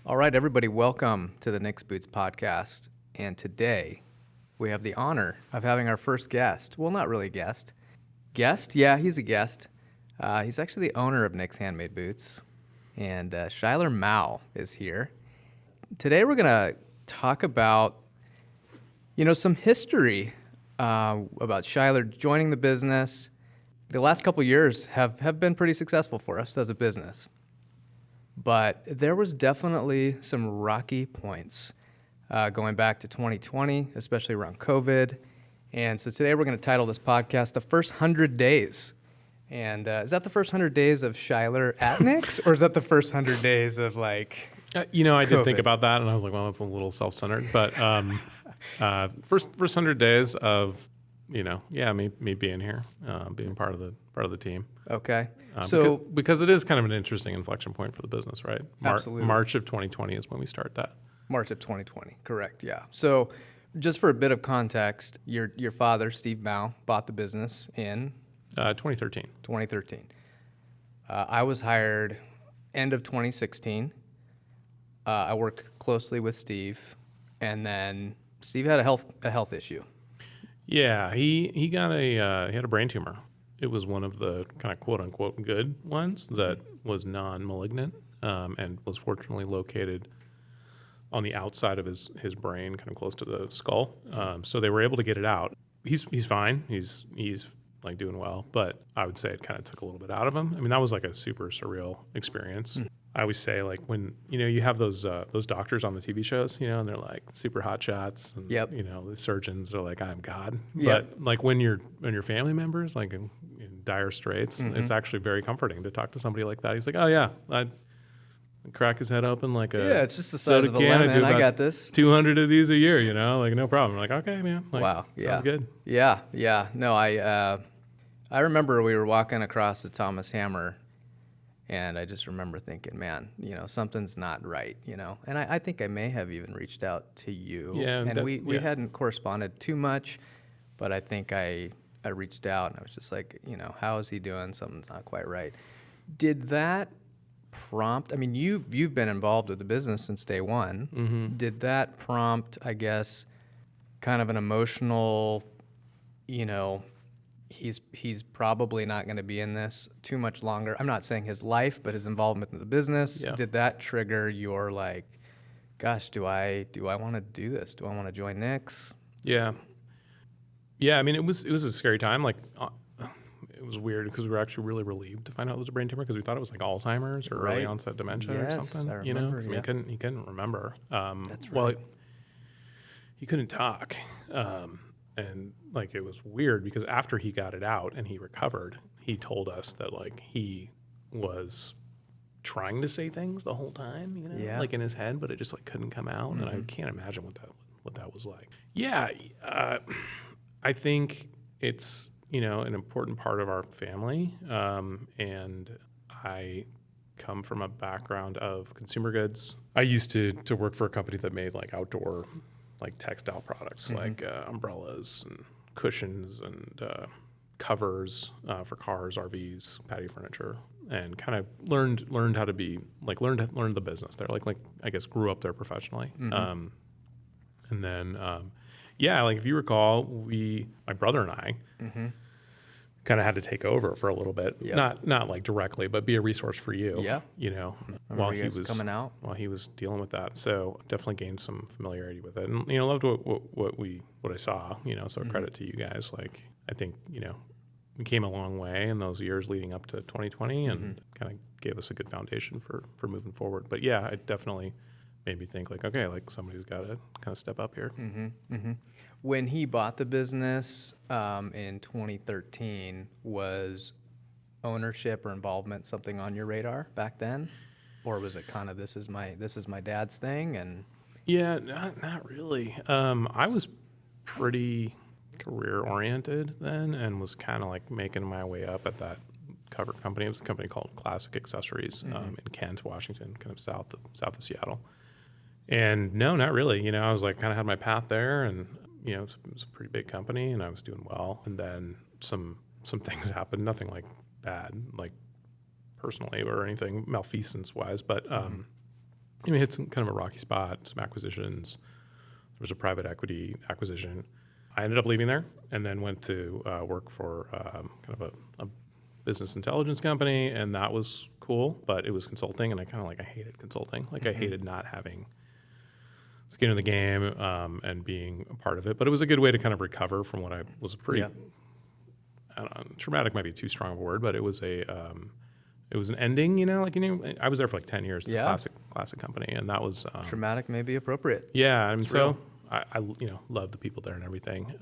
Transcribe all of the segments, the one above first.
All right, everybody, welcome to the Nick's Boots podcast. And today we have the honor of having our first guest. Well, not really guest. Guest? Yeah, he's a guest. He's actually the owner of Nick's Handmade Boots. And Shuyler Mao is here. Today we're going to talk about, some history about Shuyler joining the business. The last couple of years have been pretty successful for us as a business. But there was definitely some rocky points going back to 2020, especially around COVID. And so today we're going to title this podcast, The First 100 Days. And is that the first 100 days of Shuyler at Nick's? Or is that the first 100 days of like I COVID? did think about that, and I was like, well, that's a little self-centered. But first 100 days of, me being here, being part of the team. Okay. Because it is kind of an interesting inflection point for the business, right? Absolutely. March of 2020 is when we start that. March of 2020, correct, yeah. So just for a bit of context, your father, Steve Mao, bought the business in 2013. 2013. I was hired end of 2016. I worked closely with Steve, and then Steve had a health issue. Yeah, he got he had a brain tumor. It was one of the kind of quote unquote good ones that was non-malignant and was fortunately located on the outside of his brain, kind of close to the skull. So they were able to get it out. He's fine. He's like doing well, but I would say it kind of took a little bit out of him. I mean, that was like a super surreal experience. I always say, like, when you have those doctors on the TV shows, and they're like super hot shots, and Yep. the surgeons are like, I'm God. Yep. But like when your family members like in dire straits, it's actually very comforting to talk to somebody like that. He's like, oh yeah, I crack his head open like a It's just the size of a lemon. I got this. 200 of these a year, like no problem. I'm like, okay, man. Like, Wow. sounds good. Yeah. No, I remember we were walking across the Thomas Hammer, and I just remember thinking, man, something's not right, And I think I may have even reached out to you. Yeah. And we hadn't corresponded too much, but I think I reached out, and I was just like, how is he doing? Something's not quite right. Did that prompt, I mean, you've been involved with the business since day one. Mm-hmm. Did that prompt, I guess, kind of an emotional, he's probably not going to be in this too much longer. I'm not saying his life, but his involvement in the business. Yeah. Did that trigger your like, gosh, do I want to do this? Do I want to join Nick's? Yeah. I mean, it was a scary time. Like, it was weird because we were actually really relieved to find out it was a brain tumor because we thought it was like Alzheimer's or early onset dementia or something. I remember, he couldn't remember. That's right. Well, he couldn't talk. And like, it was weird because after he got it out and he recovered, he told us that like he was trying to say things the whole time, like in his head, but it just like couldn't come out. And I can't imagine what that was like. Yeah. I think it's, an important part of our family. And I come from a background of consumer goods. I used to work for a company that made like outdoor like textile products, like umbrellas and cushions and covers for cars, RVs, patio furniture, and kind of learned how to be like learned the business there. Like I guess grew up there professionally. And then like if you recall, my brother and I kind of had to take over for a little bit, not like directly, but be a resource for you. While he was coming out, while he was dealing with that. So definitely gained some familiarity with it, and loved what I saw. So credit to you guys. Like I think we came a long way in those years leading up to 2020, and kind of gave us a good foundation for moving forward. But yeah, it definitely made me think like, okay, like somebody's got to kind of step up here. When he bought the business in 2013, was ownership or involvement something on your radar back then, or was it kind of this is my dad's thing? And yeah, not really. I was pretty career oriented then, and was kind of like making my way up at that cover company. It was a company called Classic Accessories in Kent, Washington, kind of south of Seattle. And no, not really. I was like kind of had my path there, and it was a pretty big company, and I was doing well. And then some things happened, nothing like bad, like personally or anything malfeasance wise, but we hit some kind of a rocky spot, some acquisitions. There was a private equity acquisition. I ended up leaving there and then went to work for kind of a business intelligence company, and that was cool, but it was consulting, and I hated consulting. Like, I hated not having skin in the game and being a part of it. But it was a good way to kind of recover from what I was pretty, I don't know, traumatic might be too strong of a word, but it was an ending, I was there for like 10 years, classic company, and that was Traumatic may be appropriate. yeah, and so I loved the people there and everything.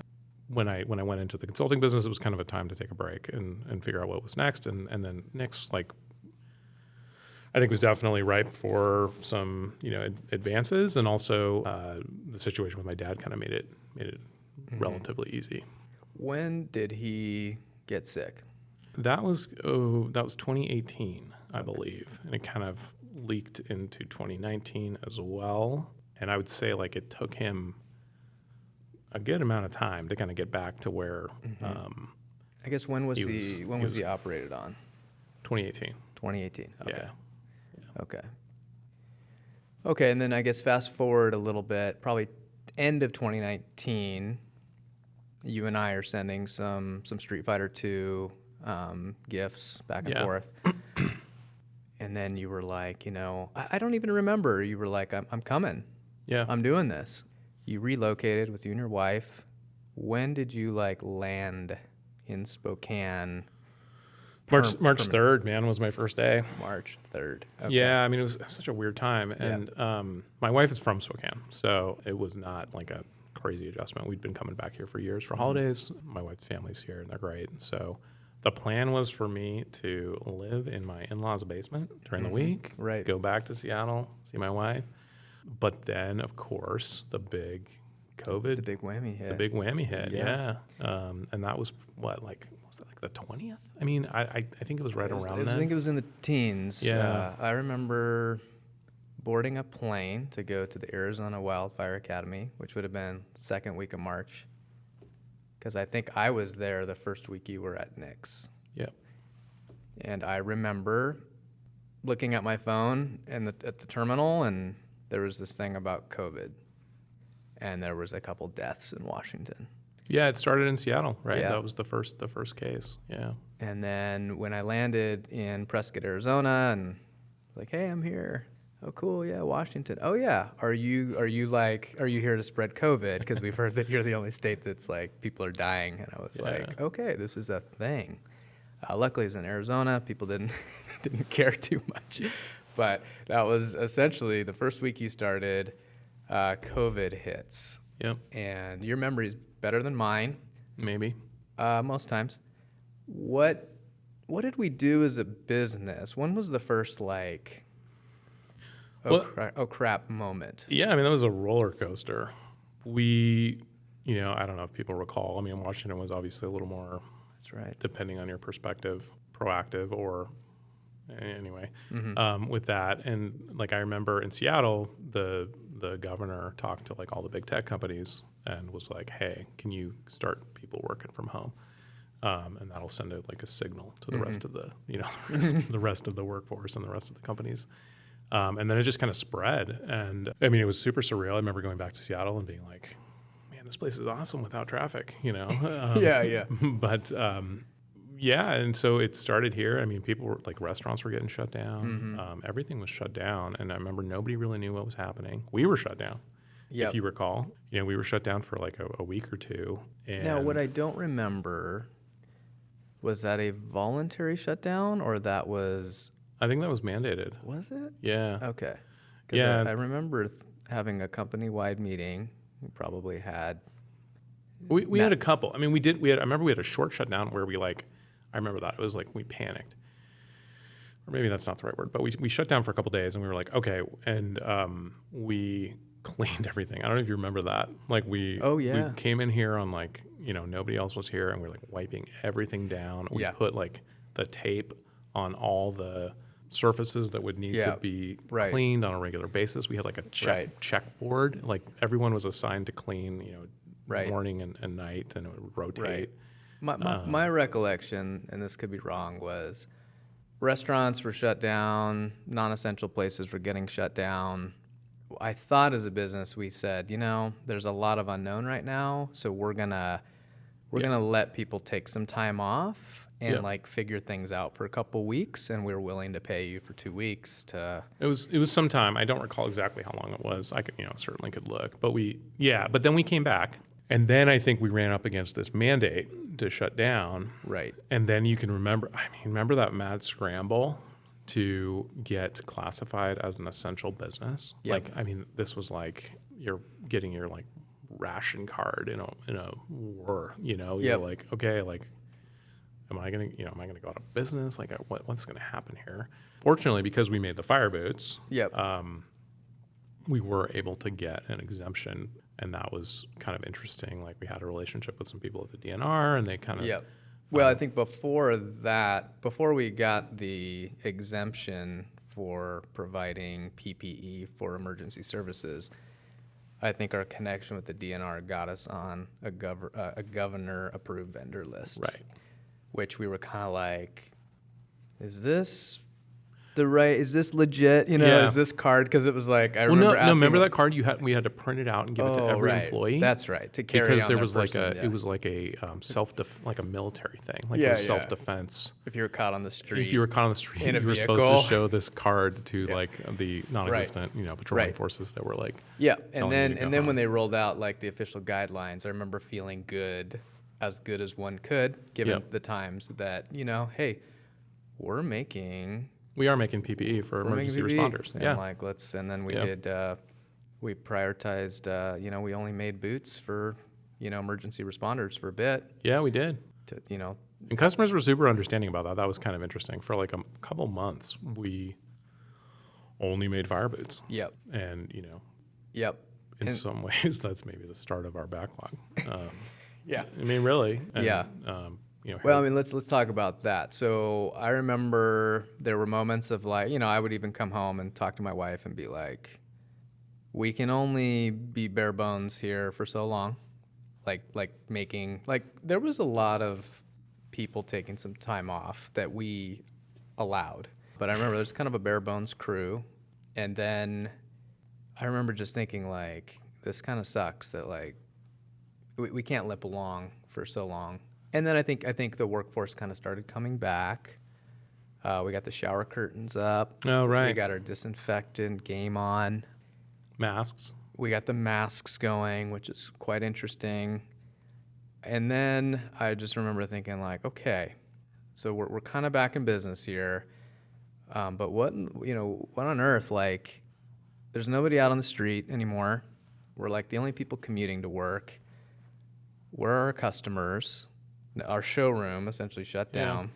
When I went into the consulting business, it was kind of a time to take a break and figure out what was next, and then next, like, I think was definitely ripe for some advances, and also the situation with my dad kind of made it relatively easy. When did he get sick? That was 2018, I believe, and it kind of leaked into 2019 as well. And I would say like it took him a good amount of time to kind of get back to where. I guess when was he operated on? 2018. 2018. Okay. Yeah. Okay, and then I guess fast forward a little bit, probably end of 2019. You and I are sending some Street Fighter 2 gifts back and forth. And then you were like, I don't even remember. You were like, I'm coming. Yeah. I'm doing this. You relocated with you and your wife. When did you land in Spokane? March 3rd, man, was my first day. March 3rd. Okay. Yeah, I mean, it was such a weird time. And my wife is from Spokane, so it was not like a crazy adjustment. We'd been coming back here for years for holidays. My wife's family's here, and they're great. So the plan was for me to live in my in-laws' basement during the week, go back to Seattle, see my wife. But then, of course, the big COVID. The big whammy hit. Yeah. And that was was it like the 20th? I mean, I think it was right around then. I think it was in the teens. Yeah. I remember boarding a plane to go to the Arizona Wildfire Academy, which would have been second week of March. Because I think I was there the first week you were at Nick's. Yep. And I remember looking at my phone at the terminal, and there was this thing about COVID. And there was a couple deaths in Washington. Yeah, it started in Seattle, right? Yeah. That was the first case. Yeah. And then when I landed in Prescott, Arizona, and like, hey, I'm here. Oh, cool. Yeah, Washington. Oh, yeah. Are you here to spread COVID? Because we've heard that you're the only state that's like people are dying. And I was like, okay, this is a thing. Luckily, it's in Arizona. People didn't care too much. But that was essentially the first week you started. COVID hits. Yep. And your memory's better than mine. Maybe. Most times. What did we do as a business? When was the first crap moment? Yeah, I mean, that was a roller coaster. We, I don't know if people recall. I mean, Washington was obviously a little more, that's right, depending on your perspective, proactive or anyway, with that. And like, I remember in Seattle, the governor talked to like all the big tech companies and was like, hey, can you start people working from home? And that'll send out like a signal to the rest of the, the rest of the workforce and the rest of the companies. And then it just kind of spread. And I mean, it was super surreal. I remember going back to Seattle and being like, man, this place is awesome without traffic, Yeah. But yeah, and so it started here. I mean, people were like, restaurants were getting shut down. Everything was shut down. And I remember nobody really knew what was happening. We were shut down, if you recall. We were shut down for like a week or two. And now, what I don't remember, was that a voluntary shutdown or that was... I think that was mandated. Was it? Yeah. Okay. Yeah. I remember having a company-wide meeting. We probably had... We had a couple. I mean, I remember we had a short shutdown where I remember that. It was like we panicked. Or maybe that's not the right word, but we shut down for a couple days and we were like, okay. And we cleaned everything. I don't know if you remember that. Like we came in here on nobody else was here and we were like wiping everying down. We put like the tape on all the surfaces that would need to be cleaned on a regular basis. We had like a checkboard. Like everyone was assigned to clean, morning and night, and it would rotate. My recollection, and this could be wrong, was restaurants were shut down, non-essential places were getting shut down, I thought as a business, we said, there's a lot of unknown right now, so we're gonna let people take some time off and like figure things out for a couple weeks, and we're willing to pay you for 2 weeks to. It was some time. I don't recall exactly how long it was. I could, certainly could look, but but then we came back, and then I think we ran up against this mandate to shut down. Right. And then you can remember that mad scramble to get classified as an essential business. Yep. This was like you're getting your like ration card in a war. You're like, okay, like, am I gonna go out of business? Like, what's gonna happen here? Fortunately, because we made the fire boots, we were able to get an exemption, and that was kind of interesting. Like, we had a relationship with some people at the DNR, and they kind of Well, I think before we got the exemption for providing PPE for emergency services, I think our connection with the DNR got us on a governor approved vendor list. Right. Which we were kind of like, is this legit? Is this card? Because it was like, I remember asking. Remember that card we had to print it out and give it to every employee? That's right. To carry because on there their was person, it was like a like a military thing, like it was self-defense. If you were caught on the street, you in a were vehicle. supposed to show this card to like the non-existent, patrolling forces that were like. Yeah, and then when they rolled out like the official guidelines, I remember feeling good as one could, given the times that hey, we are making PPE for emergency responders. And and then we did. We prioritized. We only made boots for emergency responders for a bit. Yeah, we did. And customers were super understanding about that. That was kind of interesting. For like a couple months, we only made fire boots. Yep. And in some ways, that's maybe the start of our backlog. Yeah. Really. And, well, let's talk about that. So I remember there were moments of like, I would even come home and talk to my wife and be like, we can only be bare bones here for so long. There was a lot of people taking some time off that we allowed. But I remember there's kind of a bare bones crew. And then I remember just thinking like, this kind of sucks that like, we can't limp along for so long. And then I think the workforce kind of started coming back. We got the shower curtains up. Oh, right. We got our disinfectant game on. Masks. We got the masks going, which is quite interesting. And then I just remember thinking like, okay, so we're kind of back in business here. But what on earth? Like, there's nobody out on the street anymore. We're like the only people commuting to work. Where are our customers? Our showroom essentially shut down.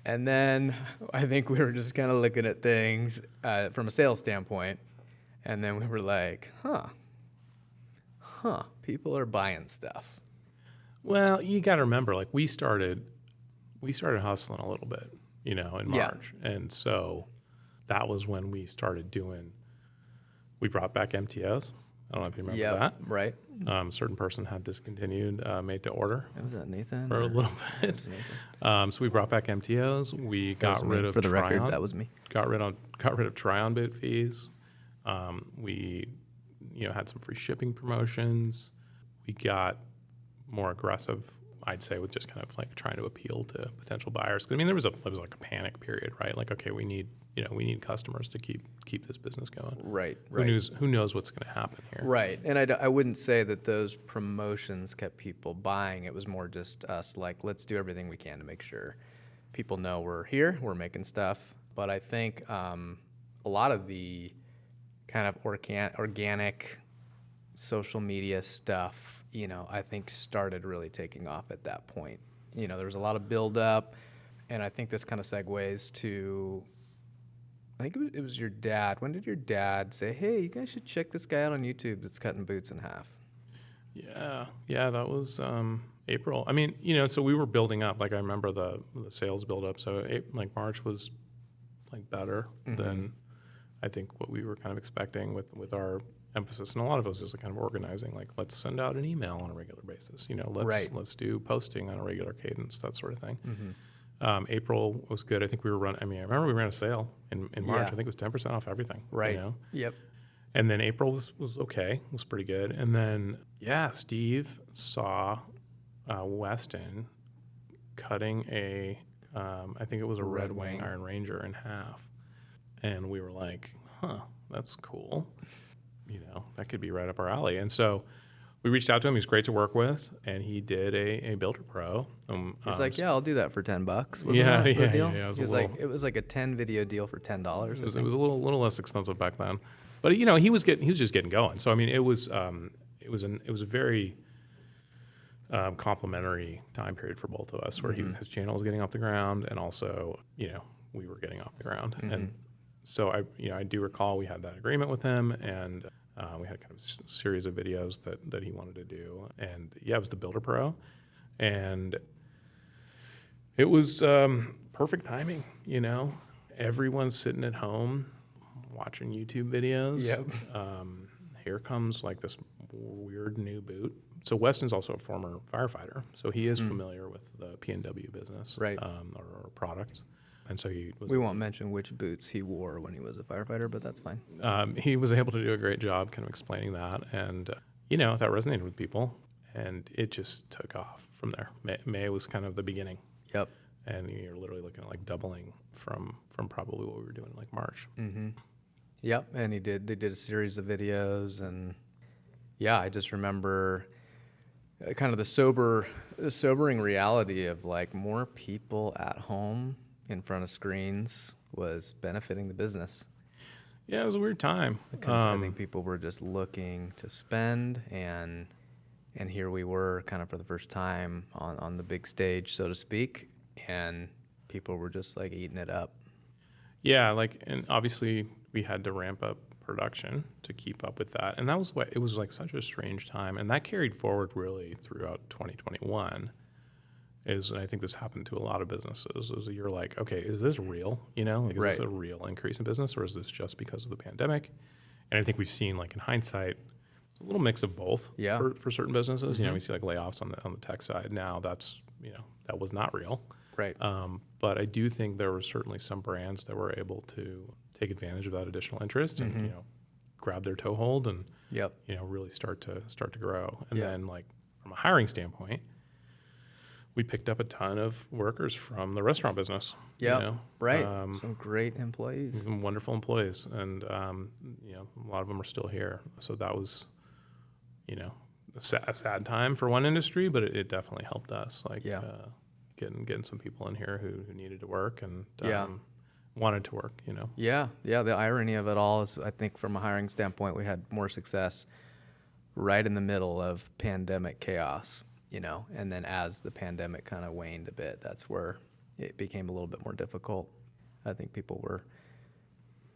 And then I think we were just kind of looking at things from a sales standpoint. And then we were like, people are buying stuff. Well, you got to remember, like we started hustling a little bit, in March. And so that was when we started we brought back MTOs. I don't know if you remember that. Right. A certain person had discontinued made to order. Was that Nathan? For a little bit. So we brought back MTOs. We got rid of For the Tryon. record, that was me. Got rid of Tryon boot fees. We had some free shipping promotions. We got more aggressive, I'd say, with just kind of like trying to appeal to potential buyers. 'Cause, there was like a panic period, right? Like, okay, we need customers to keep this business going. Right. Who knows what's going to happen here? Right. And I wouldn't say that those promotions kept people buying. It was more just us like, let's do everything we can to make sure people know we're here, we're making stuff. But I think a lot of the kind of organic social media stuff, I think started really taking off at that point. There was a lot of buildup, and I think this kind of segues to, I think it was your dad. When did your dad say, hey, you guys should check this guy out on YouTube that's cutting boots in half? Yeah, that was April. So we were building up. Like I remember the sales build up. So March was like better than I think what we were kind of expecting with our emphasis. And a lot of it was just like kind of organizing, like let's send out an email on a regular basis. Let's do posting on a regular cadence, that sort of thing. April was good. I think we were running. I remember we ran a sale in March. I think it was 10% off everything. Right. Yep. And then April was okay, was pretty good. And then, Steve saw Weston cutting I think it was a Red Wing Iron Ranger in half. And we were like, that's cool. That could be right up our alley. And so we reached out to him. He's great to work with. And he did a Builder Pro. He's like, I'll do that for $10. Wasn't Yeah, that the yeah, deal? yeah. It was like a 10 video deal for $10. It was a little less expensive back then. But he was just getting going. So I mean, it was a very complimentary time period for both of us, where his channel was getting off the ground, and also we were getting off the ground. And so I do recall we had that agreement with him, and we had kind of a series of videos that he wanted to do, and it was the Builder Pro, and it was perfect timing. Everyone's sitting at home watching YouTube videos. Yep. Here comes like this weird new boot. So Weston's also a former firefighter, so he is familiar with the P&W business, right? Or products, and so we won't mention which boots he wore when he was a firefighter, but that's fine. He was able to do a great job kind of explaining that, and that resonated with people, and it just took off from there. May was kind of the beginning. Yep. And you're literally looking at like doubling from probably what we were doing in like March. Mm-hmm. Yep, and they did a series of videos, and I just remember kind of the sobering reality of like more people at home in front of screens was benefiting the business. Yeah, it was a weird time. Because I think people were just looking to spend, and here we were kind of for the first time on the big stage, so to speak, and people were just like eating it up. Yeah, and obviously we had to ramp up production to keep up with that. And it was like such a strange time. And that carried forward really throughout 2021. And I think this happened to a lot of businesses, is you're like, okay, is this real? Is this a real increase in business, or is this just because of the pandemic? And I think we've seen, like, in hindsight, it's a little mix of both for certain businesses. We see like layoffs on the tech side now. That's, that was not real. Right. But I do think there were certainly some brands that were able to take advantage of that additional interest and grab their toehold and really start to grow. And then, like, from a hiring standpoint, we picked up a ton of workers from the restaurant business. Yeah, right. Some great employees, some wonderful employees, and a lot of them are still here. So that was a sad time for one industry, but it definitely helped us. Getting some people in here who needed to work and wanted to work, Yeah. The irony of it all is, I think from a hiring standpoint, we had more success right in the middle of pandemic chaos, and then as the pandemic kind of waned a bit, that's where it became a little bit more difficult. I think people were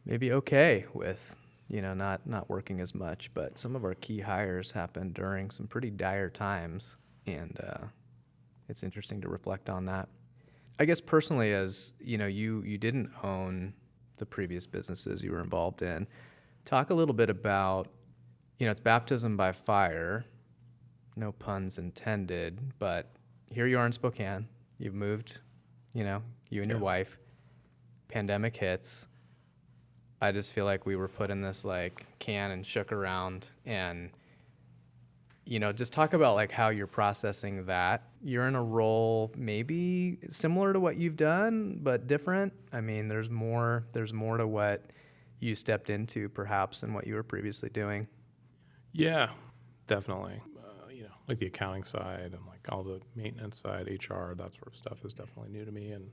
maybe okay with, not working as much, but some of our key hires happened during some pretty dire times, and it's interesting to reflect on that. I guess personally, as you didn't own the previous businesses you were involved in. Talk a little bit about, it's baptism by fire, no puns intended, but here you are in Spokane. You've moved, you and your wife. Pandemic hits. I just feel like we were put in this like can and shook around, and just talk about like how you're processing that. You're in a role maybe similar to what you've done, but different. I mean, there's more to what you stepped into perhaps than what you were previously doing. Yeah, definitely. Like the accounting side and like all the maintenance side, HR, that sort of stuff is definitely new to me, and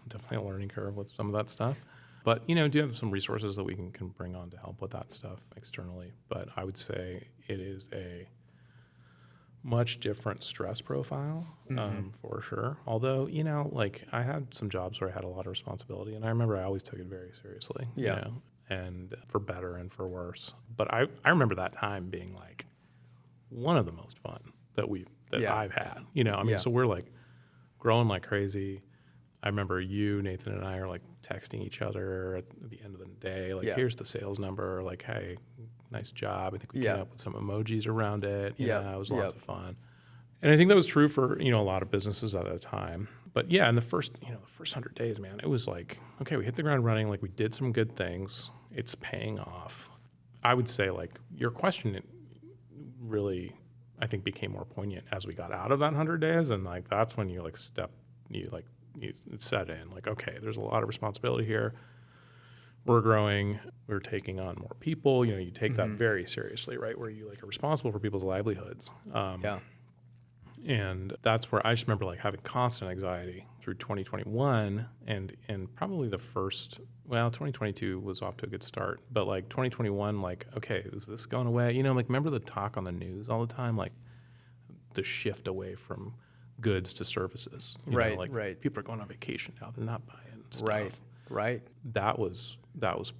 definitely a learning curve with some of that stuff. But, do have some resources that we can bring on to help with that stuff externally. But I would say it is a much different stress profile, for sure. Although, like I had some jobs where I had a lot of responsibility, and I remember I always took it very seriously, and for better and for worse. But I remember that time being like one of the most fun that I've had, so we're like growing like crazy. I remember you, Nathan, and I are like texting each other at the end of the day, like, here's the sales number, like, hey, nice job. I think we came up with some emojis around it. It was lots of fun. And I think that was true for, a lot of businesses at the time. But yeah, in the first 100 days, man, it was like, okay, we hit the ground running, like we did some good things. It's paying off. I would say like your question really, I think, became more poignant as we got out of that 100 days. And like, that's when you it set in like, okay, there's a lot of responsibility here. We're growing, we're taking on more people, you take that very seriously, right? Where you like are responsible for people's livelihoods. Yeah. And that's where I just remember like having constant anxiety through 2021 and probably 2022 was off to a good start, but like 2021, like, okay, is this going away? Like remember the talk on the news all the time, like the shift away from goods to services. Right. People are going on vacation now, they're not buying stuff. Right. That was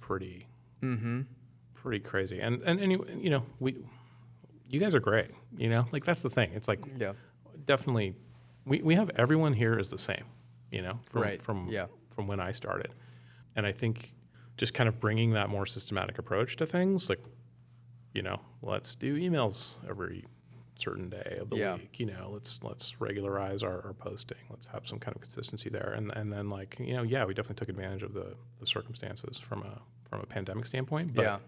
pretty crazy. And anyway, you guys are great, like that's the thing. It's like, Yeah. definitely we have everyone here is the same, from when I started. And I think just kind of bringing that more systematic approach to things, like, let's do emails every certain day of the week, let's regularize our posting. Let's have some kind of consistency there. And then like, we definitely took advantage of the circumstances from a pandemic standpoint, but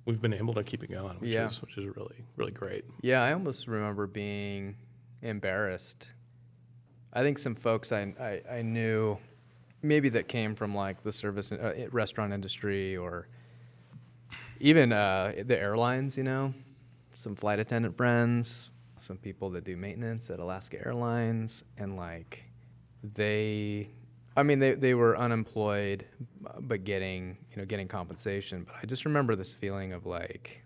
we've been able to keep it going, which is really, really great. Yeah. I almost remember being embarrassed. I think some folks I knew maybe that came from like the service restaurant industry or even the airlines, some flight attendant friends, some people that do maintenance at Alaska Airlines, and like they were unemployed but getting compensation. But I just remember this feeling of like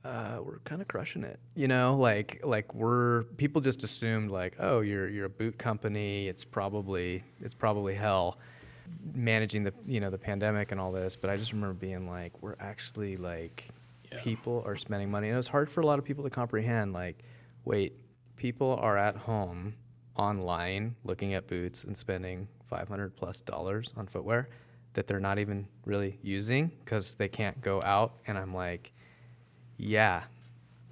we're kind of crushing it, like people just assumed like, oh, you're a boot company, it's probably hell managing the the pandemic and all this. But I just remember being like, we're actually like people are spending money, and it was hard for a lot of people to comprehend, like, wait, people are at home online looking at boots and spending $500+ on footwear that they're not even really using because they can't go out. And I'm like, yeah,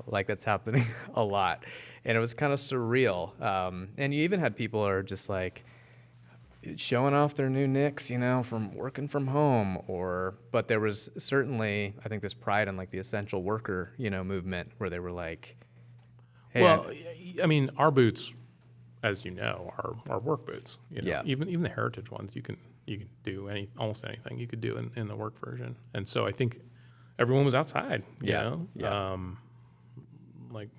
like that's happening a lot. And it was kind of surreal. And you even had people who are just like showing off their new nicks, from working from home, but there was certainly, I think, this pride in like the essential worker, movement where they were like, hey. Well, I mean, our boots, as you know, are work boots. Even the heritage ones, you can do almost anything you could do in the work version. And so I think everyone was outside, like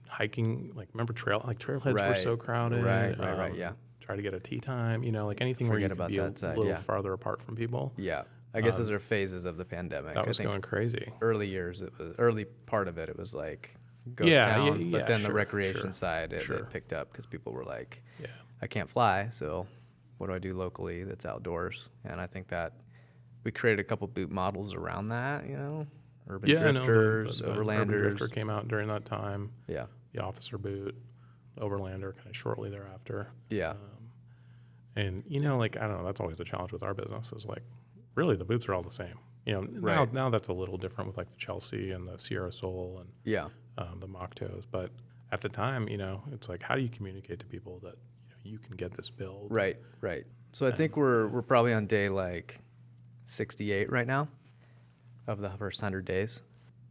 hiking, like remember trailheads were so crowded. Right. Yeah. Try to get a tea time, like anything where you could be a little farther apart from people. Yeah. I guess those are phases of the pandemic. That was going crazy. Early part of it, it was like ghost town, but then the recreation side, it picked up because people were like, I can't fly, so what do I do locally that's outdoors? And I think that we created a couple boot models around that, urban drifters, overlanders. Urban drifter came out during that time. Yeah. The officer boot, overlander kind of shortly thereafter. Yeah. And, like, I don't know, that's always the challenge with our business is like, really the boots are all the same. Now that's a little different with like the Chelsea and the Sierra Soul and the mock toes. But at the time, it's like, how do you communicate to people that you can get this build? Right. So I think we're probably on day like 68 right now of the first 100 days.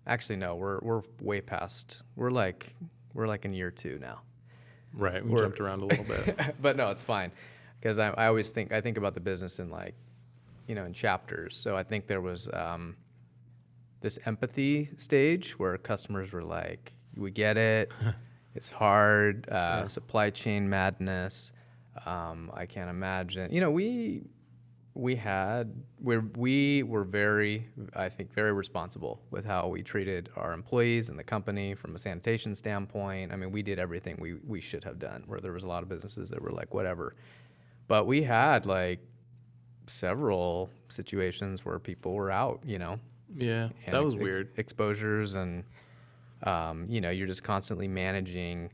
Actually, no, we're way past. We're like in year 2 now. Right. We jumped around a little bit. But no, it's fine. Because I always think about the business in like, in chapters. So I think there was this empathy stage where customers were like, we get it. It's hard. Supply chain madness. I can't imagine. We were very, I think, very responsible with how we treated our employees and the company from a sanitation standpoint. I mean, we did everything we should have done, where there was a lot of businesses that were like, whatever. But we had like several situations where people were out, Yeah, that was weird. Exposures and, you're just constantly managing,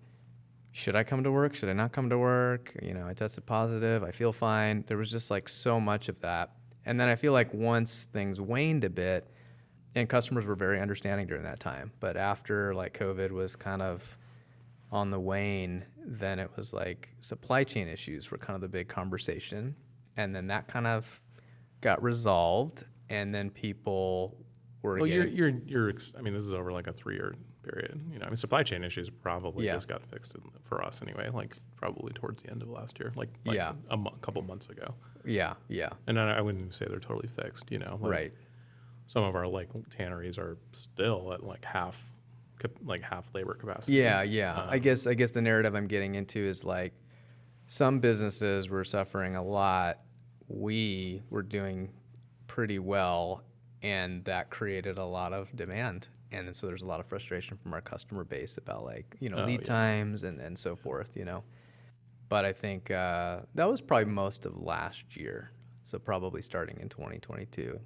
should I come to work? Should I not come to work? I tested positive. I feel fine. There was just like so much of that. And then I feel like once things waned a bit, and customers were very understanding during that time, but after like COVID was kind of on the wane, then it was like supply chain issues were kind of the big conversation. And then that kind of got resolved. And then people we're Well, getting. I mean, this is over like a 3-year period. You know, I mean, supply chain issues probably Yeah. just got fixed for us anyway, like probably towards the end of last year, like Yeah. couple months ago. Yeah, yeah, And I wouldn't even say they're totally fixed, you know. Like, right. some of our like tanneries are still at like half labor capacity. Yeah, yeah. I guess the narrative I'm getting into is like some businesses were suffering a lot. We were doing pretty well, and that created a lot of demand. And then so there's a lot of frustration from our customer base about like, lead times and so forth, But I think that was probably most of last year. So probably starting in 2022.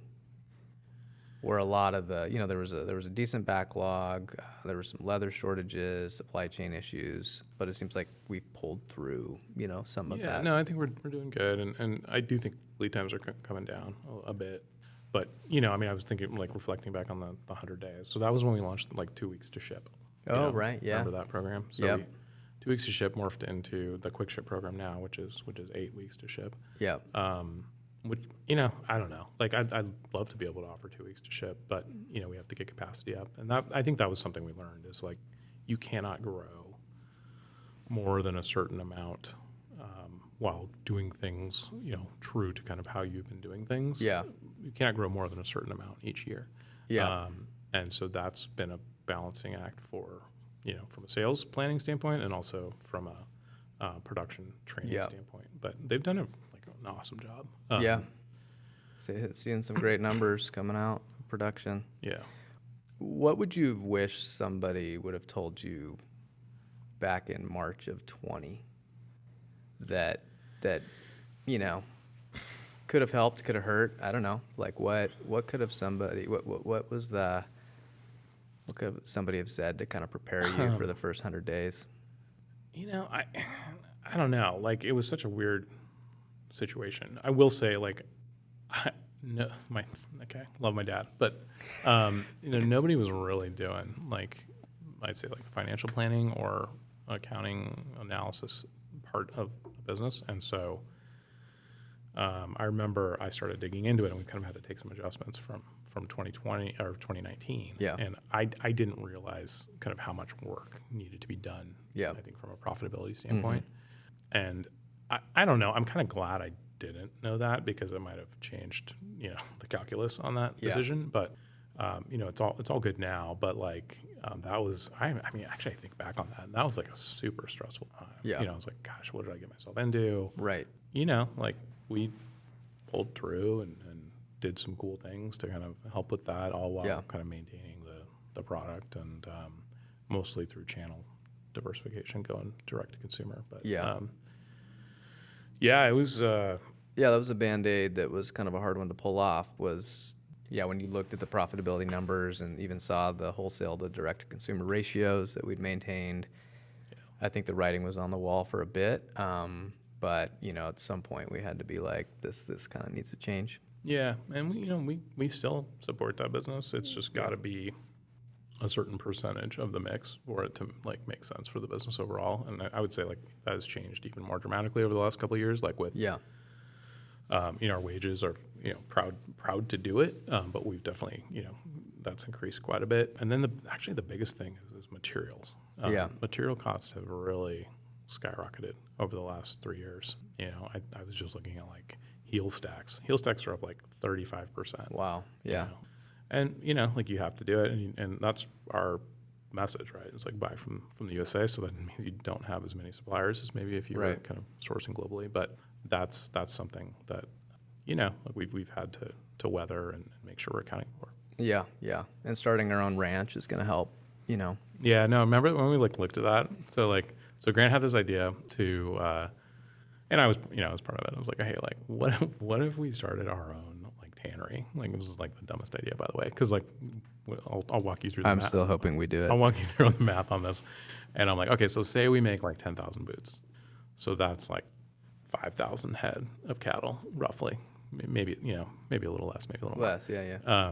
Where a lot of the, there was a decent backlog, there were some leather shortages, supply chain issues, but it seems like we've pulled through, some of Yeah, that. no, I think we're doing good, and I do think lead times are coming down a bit. But I mean, I was thinking like reflecting back on the 100 days. So that was when we launched like 2 weeks to ship. Oh, right, yeah. Remember that program? So Yep. 2 weeks to ship morphed into the quick ship program now, which is 8 weeks to ship. Yeah. Which I don't know. Like I'd love to be able to offer 2 weeks to ship, but we have to get capacity up, and I think that was something we learned is like you cannot grow more than a certain amount while doing things true to kind of how you've been doing things. Yeah. You cannot grow more than a certain amount each year. Yeah. And so that's been a balancing act for from a sales planning standpoint and also from a production training standpoint. But they've done an awesome job. Yeah. Seeing some great numbers coming out of production. Yeah. What would you have wished somebody would have told you back in March of 20 that could have helped, could have hurt? I don't know. Like what could have somebody what could somebody have said to kind of prepare you for the first 100 days? I don't know. Like it was such a weird situation. I will say love my dad, but nobody was really doing like I'd say like the financial planning or accounting analysis part of the business, and so I remember I started digging into it, and we kind of had to take some adjustments from 2020 or 2019. Yeah. And I didn't realize kind of how much work needed to be done. Yeah. I think from a profitability standpoint, and I don't know. I'm kind of glad I didn't know that because it might have changed, the calculus on that decision. But it's all good now. But like that was, I mean, actually, I think back on that, and that was like a super stressful time. Yeah. I was like, gosh, what did I get myself into? Right. Like we pulled through and did some cool things to kind of help with that, all while kind of maintaining the product and mostly through channel diversification, going direct to consumer. But it was. That was a Band-Aid that was kind of a hard one to pull off. When you looked at the profitability numbers and even saw the wholesale to direct to consumer ratios that we'd maintained, I think the writing was on the wall for a bit. But at some point we had to be like, this kind of needs to change. Yeah, and we still support that business. It's just got to be a certain percentage of the mix for it to like make sense for the business overall. And I would say like that has changed even more dramatically over the last couple of years. Like with our wages are proud to do it, but we've definitely that's increased quite a bit. And then the biggest thing is materials. Material costs have really skyrocketed over the last 3 years. I was just looking at like heel stacks. Heel stacks are up like 35%. Wow. Yeah. And like you have to do it, and that's our message, right? It's like buy from the USA, so that means you don't have as many suppliers as maybe if you were kind of sourcing globally. But that's something that like we've had to weather and make sure we're accounting for. Yeah, and starting our own ranch is going to help. Yeah, no. Remember when we looked at that? So Grant had this idea to, and I was part of it. I was like, hey, like what if we started our own tannery? Like it was like the dumbest idea, by the way, because like I'll walk you through the I'm math. still hoping we do it. I'll walk you through the math on this. And I'm like, okay, so say we make like 10,000 boots. So that's like 5,000 head of cattle, roughly. Maybe a little less, maybe a little less. more. Yeah.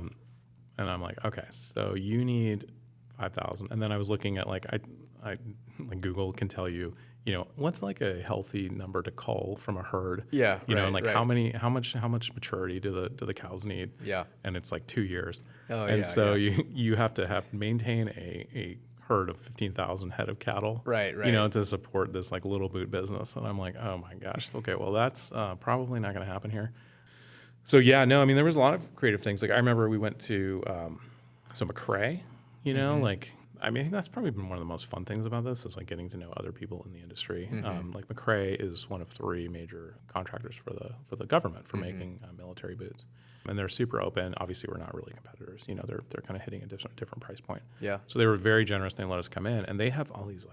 And I'm like, okay, so you need 5,000. And then I was looking at like Google can tell you what's like a healthy number to cull from a herd? Yeah, And like right. how much maturity do the cows need? Yeah. And it's like 2 years. Oh, and yeah, so yeah. you have to maintain a herd of 15,000 head of cattle. Right. To support this like little boot business. And I'm like, oh my gosh, okay, well that's probably not going to happen here. So yeah, no, I mean there was a lot of creative things. Like I remember we went to McRae, like I mean I think that's probably been one of the most fun things about this is like getting to know other people in the industry. Like McRae is one of 3 major contractors for the government for making military boots, and they're super open. Obviously, we're not really competitors. They're kind of hitting a different price point. Yeah. So they were very generous. They let us come in, and they have all these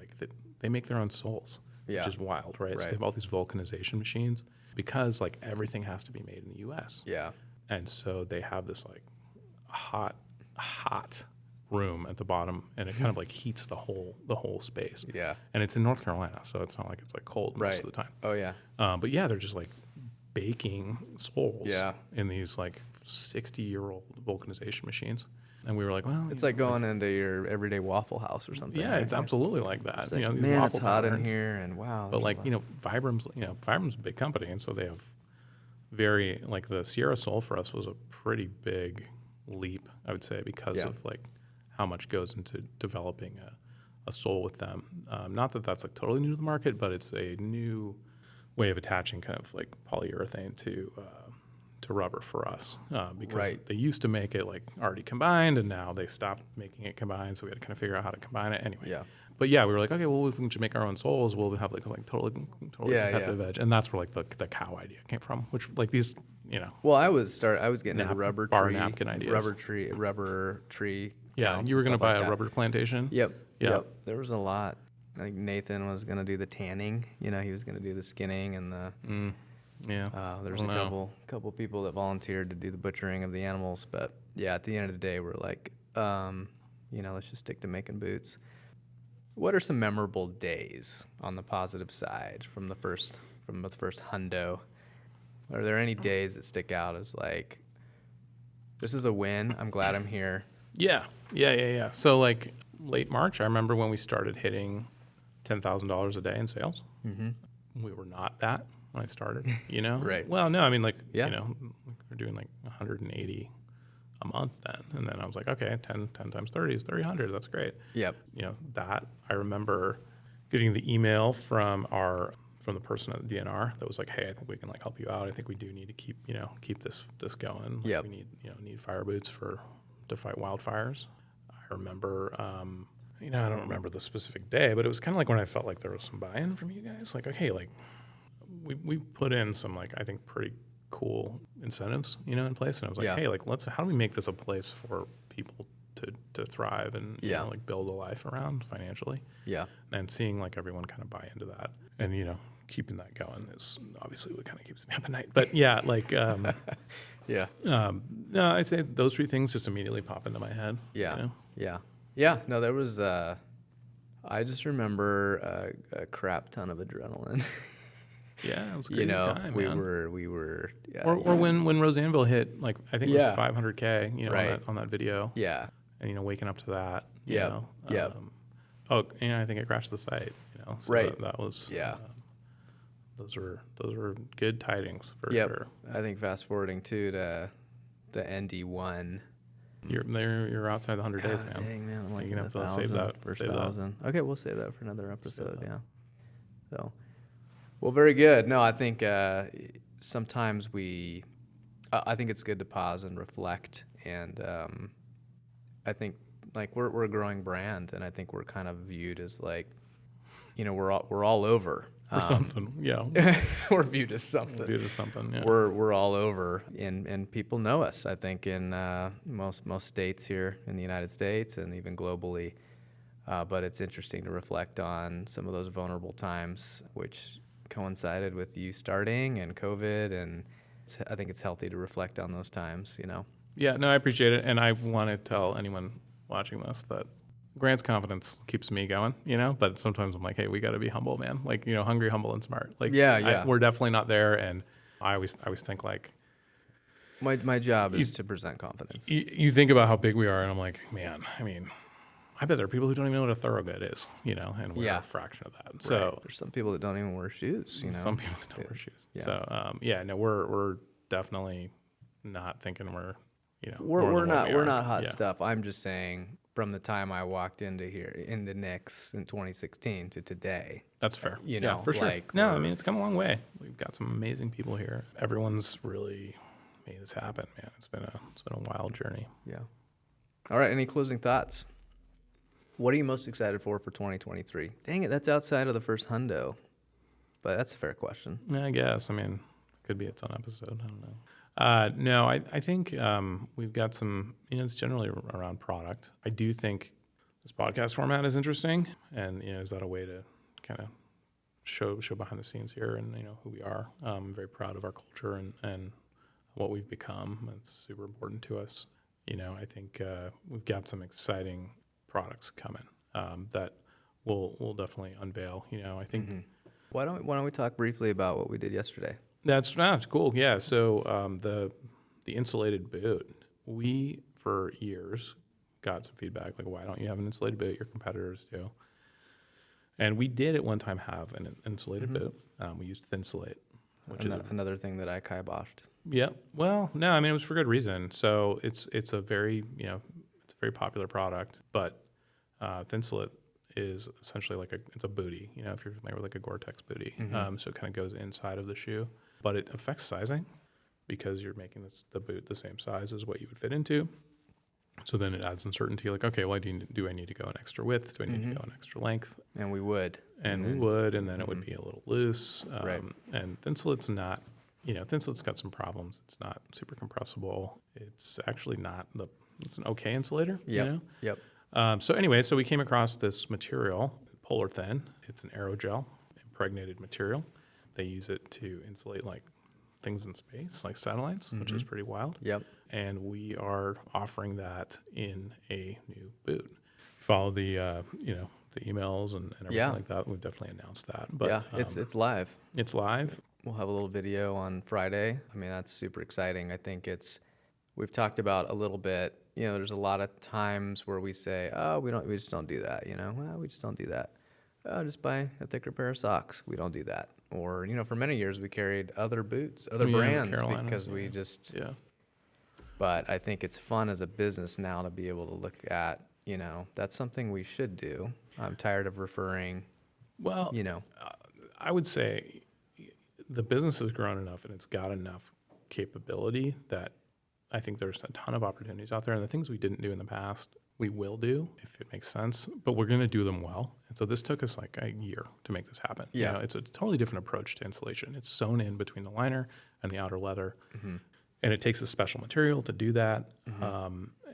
they make their own soles, Yeah. which is wild, right? So they have all these vulcanization machines because like everything has to be made in the U.S. Yeah. And so they have this like hot room at the bottom, and it kind of like heats the whole space. Yeah. And it's in North Carolina, so it's not like it's like cold most of the time. Oh yeah. But yeah, they're just like baking soles Yeah. in these like 60-year-old vulcanization machines. And we were like, well, It's like going into your everyday Waffle House or something. yeah, right? it's absolutely like that. It's like, these man, it's waffle hot in patterns. here, and wow. But there's like, a lot. Vibram's a big company, and so they have very like the Sierra sole for us was a pretty big leap, I would say, because of like how much goes into developing a sole with them. Not that that's like totally new to the market, but it's a new way of attaching kind of like polyurethane to rubber for us because they used to make it like already combined, and now they stopped making it combined, so we had to kind of figure out how to combine it anyway. Yeah. But yeah, we were like, okay, well, if we can make our own soles, we'll have like totally competitive edge, and that's where like the cow idea came from. Which like these, Well, I was getting into rubber bar tree, napkin ideas. rubber tree. Yeah, counts you were and going to stuff buy like a that. rubber plantation. Yep. Yeah. Yep. There was a lot. Like Nathan was gonna do the tanning. He was gonna do the skinning and the. Yeah. There was a couple people that volunteered to do the butchering of the animals, but yeah, at the end of the day, we're like, let's just stick to making boots. What are some memorable days on the positive side from the first hundo? Are there any days that stick out as like, this is a win? I'm glad I'm here. Yeah. So like late March, I remember when we started hitting $10,000 a day in sales. Mm-hmm. We were not that when I started, Right. Well, no, I mean, like, we're doing like 180 a month then. And then I was like, okay, 10 times 30 is 300. That's great. Yep. That I remember getting the email from the person at the DNR that was like, hey, I think we can like help you out. I think we do need to keep this going. Yep. We need fire boots to fight wildfires. I remember, I don't remember the specific day, but it was kind of like when I felt like there was some buy-in from you guys. Like, okay, like we put in some like I think pretty cool incentives, in place. And I was like, hey, like how do we make this a place for people to thrive and like build a life around financially? Yeah. And seeing like everyone kind of buy into that and keeping that going is obviously what kind of keeps me up at night. But yeah, like Yeah. no, I say those 3 things just immediately pop into my head. Yeah. Yeah. No, there was I just remember a crap ton of adrenaline. Yeah, it was a crazy time, we man. were or when Rosanville hit, like I think it was Yeah. 500K, Right. on that video. Yeah. And waking up to that. Yeah. Yeah. I think it crashed the site. So Right. that was Yeah. those were good tidings for Yep. sure. I think fast forwarding to the ND1. You're outside the 100 days, man. Dang, man, I'm like You're gonna have to 1,000, save that. first save that. 1,000. Okay, we'll save that for another episode. Yeah. So, well, very good. No, I think sometimes I think it's good to pause and reflect, and I think like we're a growing brand, and I think we're kind of viewed as like, we're all over. Or something, yeah. We're viewed as something. Yeah. We're all over, and people know us. I think in most states here in the United States and even globally. But it's interesting to reflect on some of those vulnerable times, which coincided with you starting and COVID, and I think it's healthy to reflect on those times. Yeah, no, I appreciate it, and I want to tell anyone watching this that Grant's confidence keeps me going, but sometimes I'm like, hey, we got to be humble, man. Like, hungry, humble, and smart. Like, we're definitely not there. And I always think like, my job is to present confidence. You think about how big we are, and I'm like, man, I mean, I bet there are people who don't even know what a thoroughgood is, and we're Yeah. a fraction of that. Right. So There's some people that don't even wear shoes, some people that don't wear shoes. Yeah. So no, we're definitely not thinking we're We're not hot Yeah. stuff. I'm just saying from the time I walked into Nick's in 2016 to today. That's fair. You Yeah, know, for sure. like, No, I we're- mean, it's come a long way. We've got some amazing people here. Everyone's really made this happen, man. It's been a wild journey. Yeah. All right. Any closing thoughts? What are you most excited for 2023? Dang it, that's outside of the first hundo, but that's a fair question. Yeah, I guess. I mean, it could be its own episode. I don't know. No, I think we've got some, it's generally around product. I do think this podcast format is interesting. And, is that a way to kind of show behind the scenes here and, who we are? I'm very proud of our culture and what we've become. It's super important to us. I think we've got some exciting products coming that we'll definitely unveil. I think Why don't we talk briefly about what we did yesterday? that's cool. Yeah. So the insulated boot, we for years got some feedback like, why don't you have an insulated boot? Your competitors do. And we did at one time have an insulated boot. We used Thinsulate, which is Another thing that I kiboshed. yeah. Well, no, I mean, it was for good reason. So it's a very, it's a very popular product, but Thinsulate is essentially it's a bootie, if you're familiar with like a Gore-Tex bootie. So it kind of goes inside of the shoe, but it affects sizing because you're making the boot the same size as what you would fit into. So then it adds uncertainty like, okay, well, do I need to go an extra width? Do I need to go an extra length? And we would. And we would, and then it would be a little loose. Right. And Thinsulate's not, Thinsulate's got some problems. It's not super compressible. It's actually not it's an okay insulator, Yep. So anyway, so we came across this material, Polar Thin. It's an aerogel, impregnated material. They use it to insulate like things in space, like satellites, which is pretty wild. Yep. And we are offering that in a new boot. Follow the the emails and everything like that. We've definitely announced that. But Yeah, it's live. It's live. We'll have a little video on Friday. I mean, that's super exciting. I think we've talked about a little bit, there's a lot of times where we say, oh, we just don't do that, well, we just don't do that. Oh, just buy a thicker pair of socks. We don't do that. Or, for many years we carried other boots, other brands Carolinas, because we just, Yeah. but I think it's fun as a business now to be able to look at, that's something we should do. I'm tired of referring, Well, I would say the business has grown enough and it's got enough capability that I think there's a ton of opportunities out there. And the things we didn't do in the past, we will do if it makes sense, but we're going to do them well. And so this took us like a year to make this happen. Yeah. It's a totally different approach to insulation. It's sewn in between the liner and the outer leather. And it takes a special material to do that.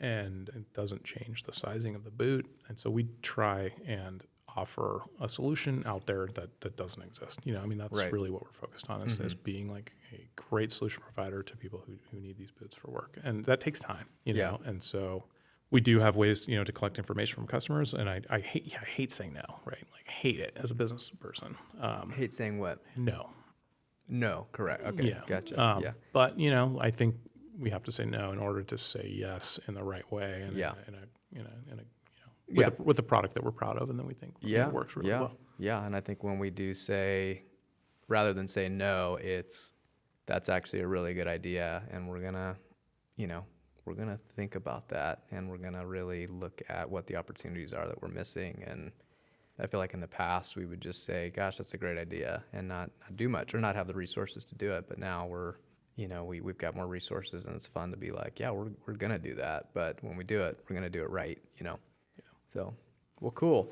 And it doesn't change the sizing of the boot. And so we try and offer a solution out there that doesn't exist. That's Right. really what we're focused on is being like a great solution provider to people who need these boots for work. And that takes time, Yeah. And so we do have ways, to collect information from customers. And I hate saying no, right? Like hate it as a business person. I hate saying what? No. No, correct. Okay, Yeah. gotcha. Yeah. But, I think we have to say no in order to say yes in the right way and with a product that we're proud of and then we think it works really well. Yeah, and I think when we do say, rather than say no, that's actually a really good idea, and we're gonna think about that, and we're gonna really look at what the opportunities are that we're missing. And I feel like in the past we would just say, "Gosh, that's a great idea," and not do much or not have the resources to do it. But now we've got more resources, and it's fun to be like, "Yeah, we're gonna do that." But when we do it, we're gonna do it right. Yeah. So, well, cool.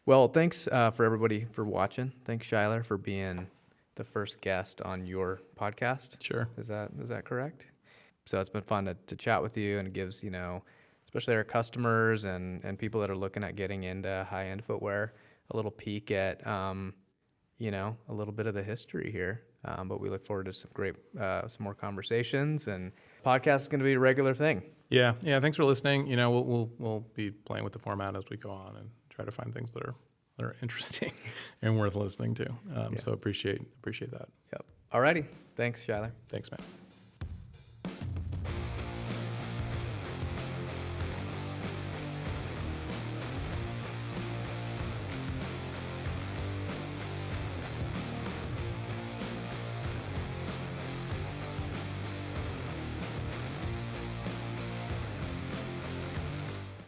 Well, thanks for everybody for watching. Thanks, Shuyler, for being the first guest on your podcast. Sure. Is that correct? So it's been fun to chat with you, and it gives, especially our customers and people that are looking at getting into high-end footwear, a little peek at, a little bit of the history here. But we look forward to some more conversations, and podcast is going to be a regular thing. Yeah. Thanks for listening. We'll be playing with the format as we go on and try to find things that are interesting and worth listening to. So appreciate that. Yep. Alrighty. Thanks, Shuyler. Thanks, man.